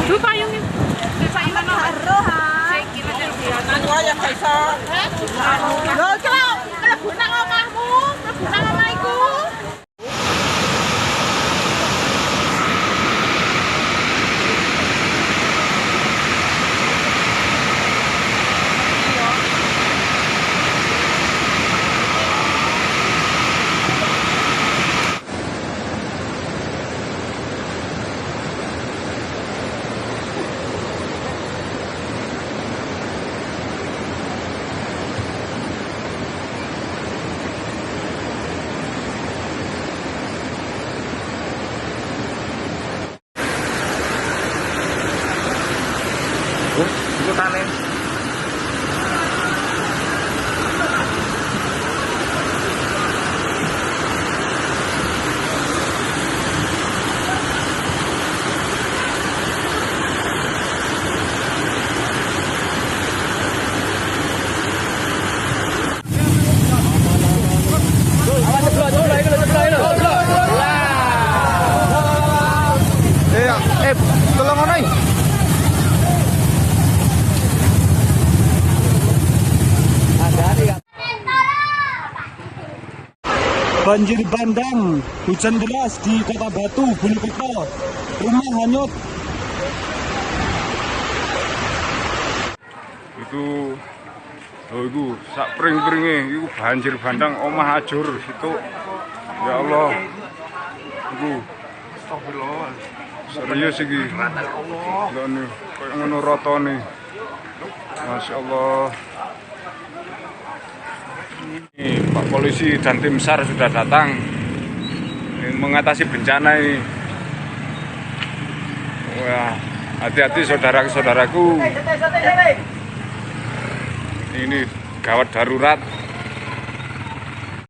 Duh payungnya. Payung mana? Karo ha. Gua yang iso. Lho, kalau mlebu nang omahmu, mlebu nang omahku. Ikutane. Tolong onoi. Banjir bandang, hujan deras di Kota Batu, Bulukuto, rumah hanyut. Itu sak pring-pringe, itu banjir bandang, omah ajur situ. Ya Allah, itu serius iki. Ngono, koyo ngono rotone. Masya Allah. Ini Pak Polisi dan tim SAR sudah datang mengatasi bencana ini. Wah, hati-hati saudara-saudaraku. Ini gawat darurat.